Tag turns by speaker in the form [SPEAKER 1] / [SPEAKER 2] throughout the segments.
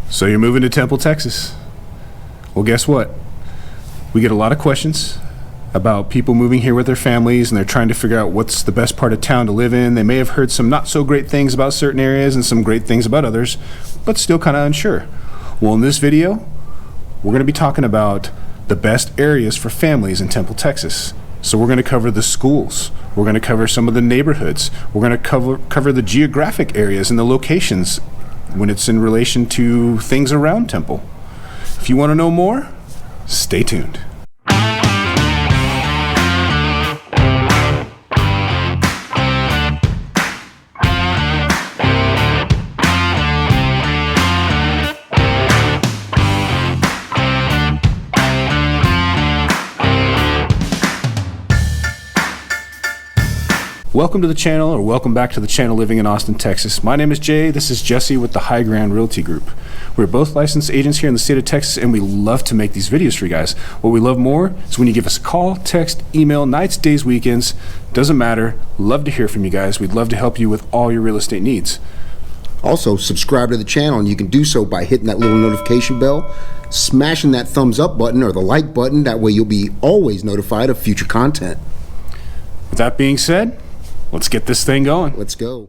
[SPEAKER 1] So you're moving to Temple, Texas. Well, guess what? We get a lot of questions about people moving here with their families, and they're trying to figure out what's the best part of town to live in. They may have heard some not so great things about certain areas and some great things about others, but still kind of unsure. Well, in this video, we're going to be talking about the best areas for families in Temple, Texas. So we're going to cover the schools. We're going to cover some of the neighborhoods. We're going to cover the geographic areas and the locations when it's in relation to things around Temple. If you want to know more, stay tuned. Welcome to the channel, or welcome back to the channel Living in Austin, Texas. My name is Jay. This is Jesse with the High Ground Realty Group. We're both licensed agents here in the state of Texas, and we love to make these videos for you guys. What we love more is when you give us a call, text, email, nights, days, weekends. Doesn't matter. Love to hear from you guys. We'd love to help you with all your real estate needs.
[SPEAKER 2] Also, subscribe to the channel, and you can do so by hitting that little notification bell, smashing that thumbs up button or the like button. That way you'll be always notified of future content.
[SPEAKER 1] With that being said, let's get this thing going.
[SPEAKER 2] Let's go.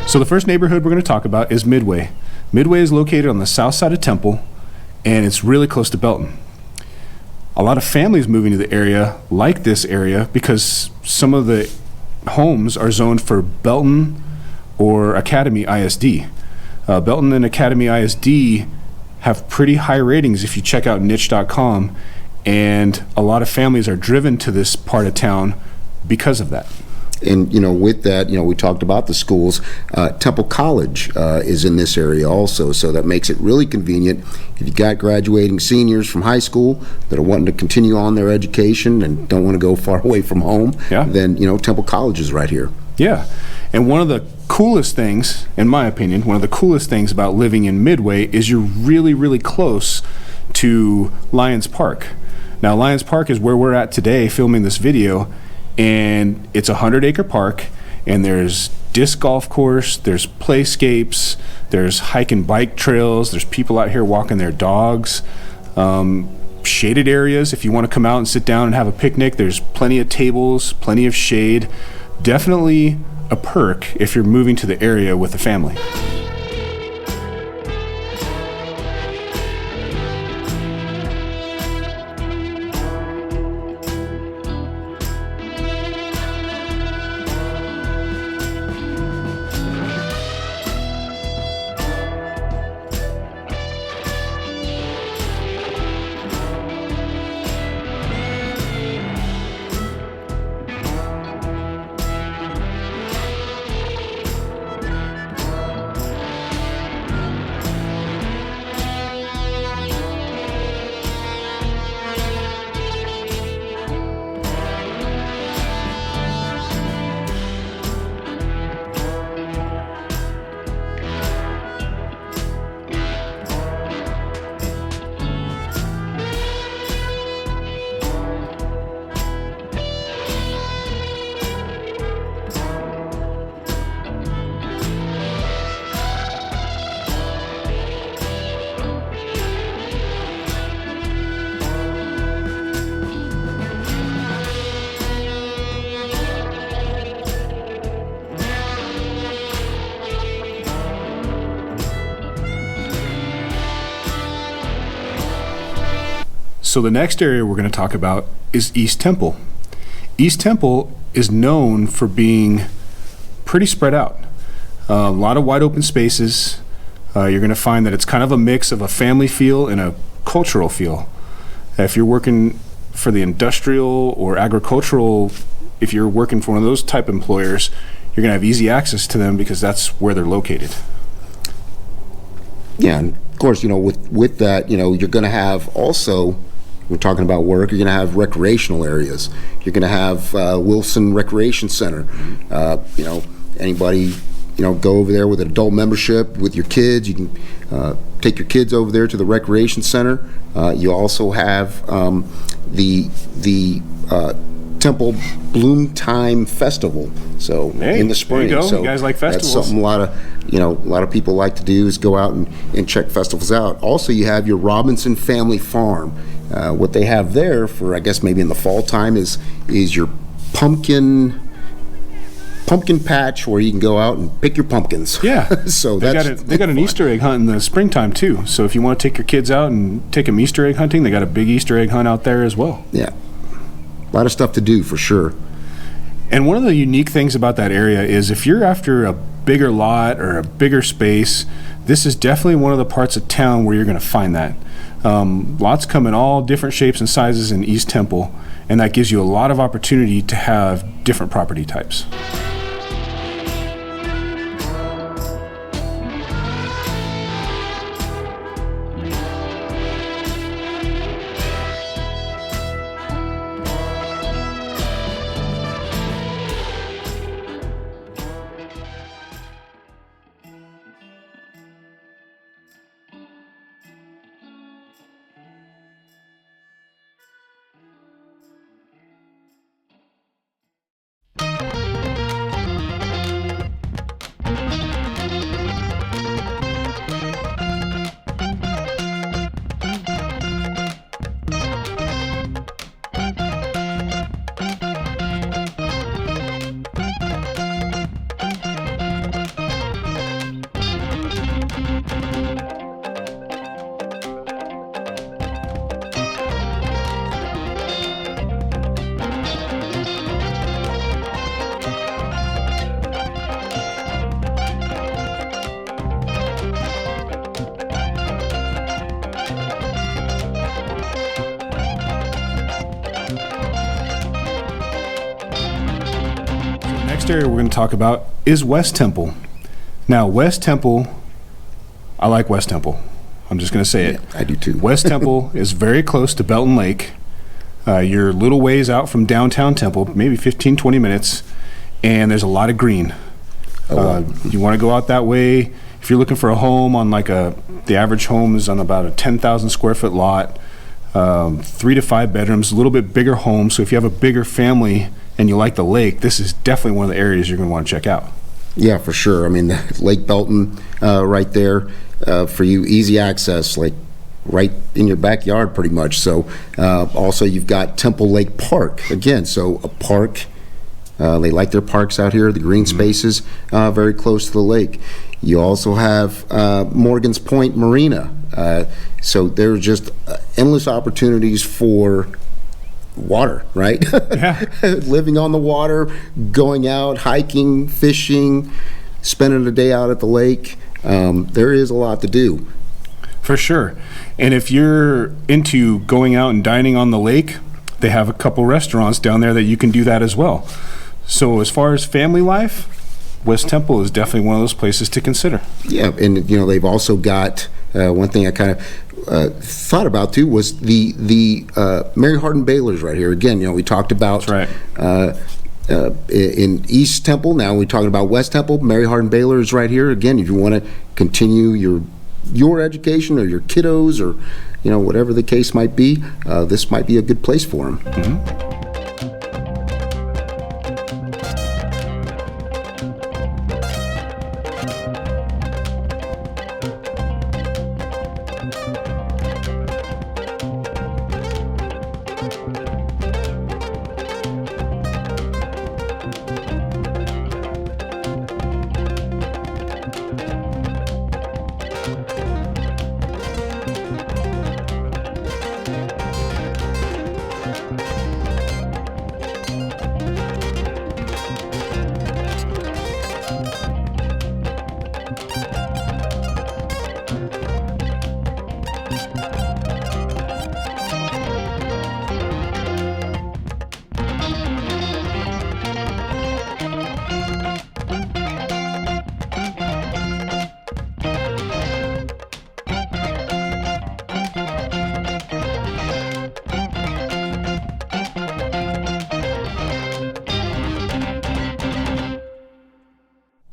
[SPEAKER 1] So the first neighborhood we're going to talk about is Midway. Midway is located on the south side of Temple, and it's really close to Belton. A lot of families moving to the area like this area because some of the homes are zoned for Belton or Academy ISD. Belton and Academy ISD have pretty high ratings if you check out niche.com, and a lot of families are driven to this part of town because of that.
[SPEAKER 2] And, with that, we talked about the schools. Temple College is in this area also, so that makes it really convenient. If you got graduating seniors from high school that are wanting to continue on their education and don't want to go far away from home, then, Temple College is right here.
[SPEAKER 1] Yeah. And one of the coolest things, in my opinion, one of the coolest things about living in Midway is you're really, really close to Lions Park. Now, Lions Park is where we're at today filming this video, and it's a 100-acre park, and there's disc golf course, there's playscapes, there's hike and bike trails, there's people out here walking their dogs, shaded areas. If you want to come out and sit down and have a picnic, there's plenty of tables, plenty of shade. Definitely a perk if you're moving to the area with a family. So the next area we're going to talk about is East Temple. East Temple is known for being pretty spread out. A lot of wide open spaces, You're going to find that it's kind of a mix of a family feel and a cultural feel. If you're working for the industrial or agricultural, if you're working for one of those type employers, you're going to have easy access to them because that's where they're located.
[SPEAKER 2] Yeah, and of course, with that, you're going to have also, we're talking about work, you're going to have recreational areas. You're going to have Wilson Recreation Center. Anybody, go over there with an adult membership with your kids. You can take your kids over there to the recreation center. You also have the Temple Bloom Time Festival. So
[SPEAKER 1] hey,
[SPEAKER 2] in the spring,
[SPEAKER 1] there you go.
[SPEAKER 2] so
[SPEAKER 1] You guys like festivals?
[SPEAKER 2] That's something a lot of people like to do is go out and check festivals out. Also, you have your Robinson Family Farm. What they have there for, I guess, maybe in the fall time is your pumpkin patch where you can go out and pick your pumpkins.
[SPEAKER 1] Yeah.
[SPEAKER 2] So
[SPEAKER 1] they
[SPEAKER 2] that's
[SPEAKER 1] got an Easter egg hunt in the springtime too. So if you want to take your kids out and take them Easter egg hunting, they got a big Easter egg hunt out there as well.
[SPEAKER 2] Yeah. A lot of stuff to do for sure.
[SPEAKER 1] And one of the unique things about that area is if you're after a bigger lot or a bigger space, this is definitely one of the parts of town where you're going to find that. Lots come in all different shapes and sizes in East Temple, and that gives you a lot of opportunity to have different property types. Next area we're going to talk about is West Temple. Now, West Temple, I like West Temple. I'm just going to say it.
[SPEAKER 2] I do too.
[SPEAKER 1] West Temple is very close to Belton Lake. You're a little ways out from downtown Temple, maybe 15, 20 minutes, and there's a lot of green. You want to go out that way. If you're looking for a home on the average home is on about a 10,000 square foot lot, 3 to 5 bedrooms, a little bit bigger home. So if you have a bigger family and you like the lake, this is definitely one of the areas you're going to want to check out.
[SPEAKER 2] Yeah, for sure. I mean, Lake Belton right there for you, easy access, like right in your backyard pretty much. So also you've got Temple Lake Park, again, so a park. They like their parks out here, the green spaces very close to the lake. You also have Morgan's Point Marina. So there's just endless opportunities for water, right?
[SPEAKER 1] Yeah.
[SPEAKER 2] Living on the water, going out, hiking, fishing, spending a day out at the lake. There is a lot to do.
[SPEAKER 1] For sure. And if you're into going out and dining on the lake, they have a couple restaurants down there that you can do that as well. So as far as family life, West Temple is definitely one of those places to consider.
[SPEAKER 2] Yeah, and they've also got one thing I kind of thought about too was the Mary Hardin Baylor's right here. Again, we talked about
[SPEAKER 1] That's right.
[SPEAKER 2] In East Temple. Now we're talking about West Temple. Mary Hardin Baylor is right here. Again, if you want to continue your education or your kiddos or whatever the case might be, this might be a good place for them.
[SPEAKER 1] Mm-hmm.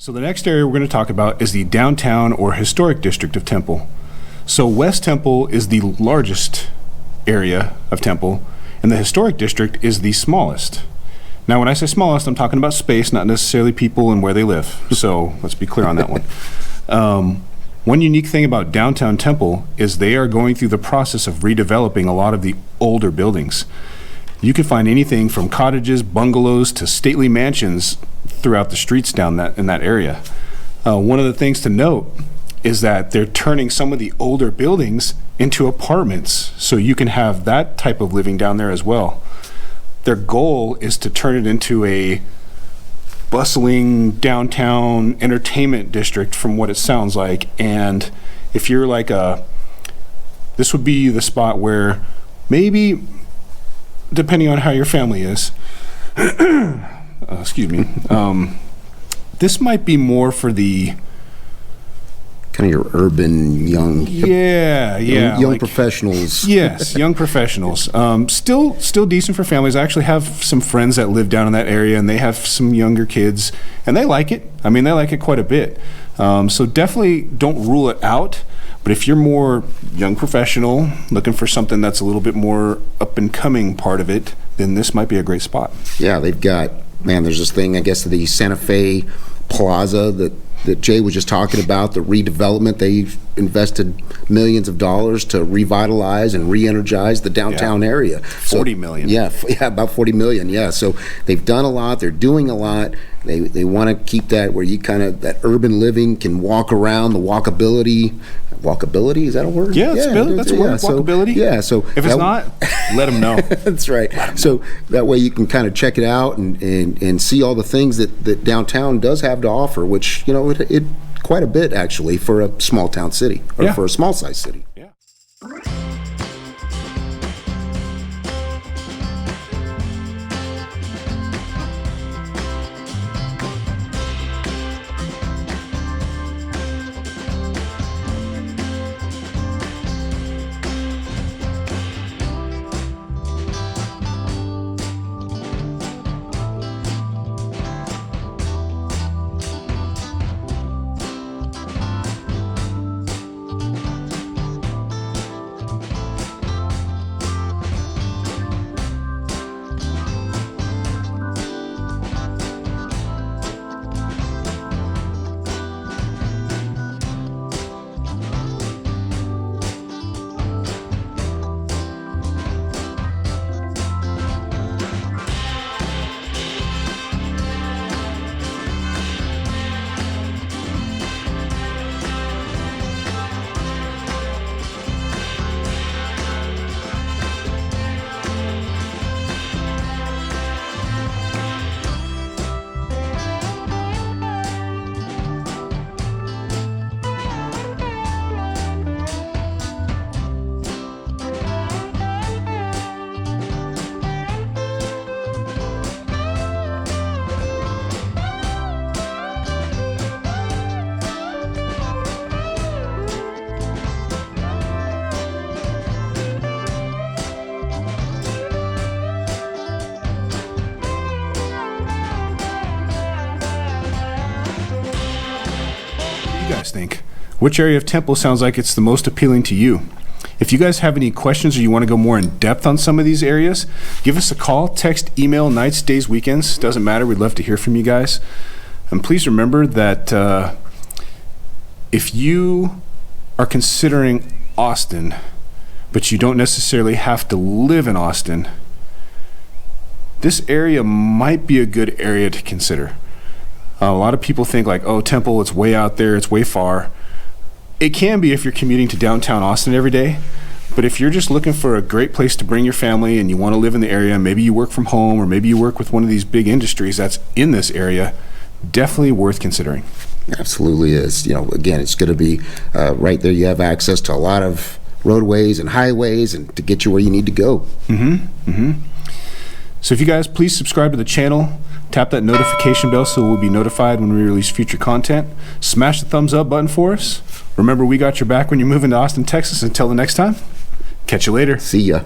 [SPEAKER 1] So the next area we're going to talk about is the downtown or historic district of Temple. So West Temple is the largest area of Temple, and the historic district is the smallest. Now, when I say smallest, I'm talking about space, not necessarily people and where they live. So let's be clear on that one. One unique thing about downtown Temple is they are going through the process of redeveloping a lot of the older buildings. You can find anything from cottages, bungalows, to stately mansions throughout the streets down in that area. One of the things to note is that they're turning some of the older buildings into apartments, so you can have that type of living down there as well. Their goal is to turn it into a bustling downtown entertainment district from what it sounds like. And if you're like this would be the spot where maybe, depending on how your family is, excuse me, this might be more for the
[SPEAKER 2] kind of your urban young young
[SPEAKER 1] like,
[SPEAKER 2] professionals.
[SPEAKER 1] Yes, young professionals. Still decent for families. I actually have some friends that live down in that area, and they have some younger kids, and they like it. I mean, they like it quite a bit. So definitely don't rule it out. But if you're more young professional, looking for something that's a little bit more up and coming part of it, then this might be a great spot.
[SPEAKER 2] Yeah, they've got, there's this thing, I guess, the Santa Fe Plaza that Jay was just talking about, the redevelopment. They've invested millions of dollars to revitalize and re-energize the downtown area.
[SPEAKER 1] 40 million.
[SPEAKER 2] Yeah, about 40 million, yeah. So they've done a lot, they're doing a lot. They want to keep that where you kind of, that urban living can walk around, the walkability. Walkability, is that a word?
[SPEAKER 1] Yeah, that's a word, walkability.
[SPEAKER 2] Yeah, so
[SPEAKER 1] if it's not, let them know.
[SPEAKER 2] That's right. So that way you can kind of check it out and see all the things that downtown does have to offer, which, it quite a bit actually for a small town city, or for a small size city.
[SPEAKER 1] Yeah. Guys think? Which area of Temple sounds like it's the most appealing to you? If you guys have any questions or you want to go more in depth on some of these areas, give us a call, text, email, nights, days, weekends. Doesn't matter. We'd love to hear from you guys. And please remember that if you are considering Austin, but you don't necessarily have to live in Austin, this area might be a good area to consider. A lot of people think like, oh, Temple, it's way out there, it's way far. It can be if you're commuting to downtown Austin every day, but if you're just looking for a great place to bring your family and you want to live in the area, maybe you work from home or maybe you work with one of these big industries that's in this area, definitely worth considering.
[SPEAKER 2] Absolutely is. Again, it's going to be right there. You have access to a lot of roadways and highways and to get you where you need to go.
[SPEAKER 1] So if you guys please subscribe to the channel, tap that notification bell so we'll be notified when we release future content. Smash the thumbs up button for us. Remember, we got your back when you're moving to Austin, Texas. Until the next time, catch you later.
[SPEAKER 2] See ya.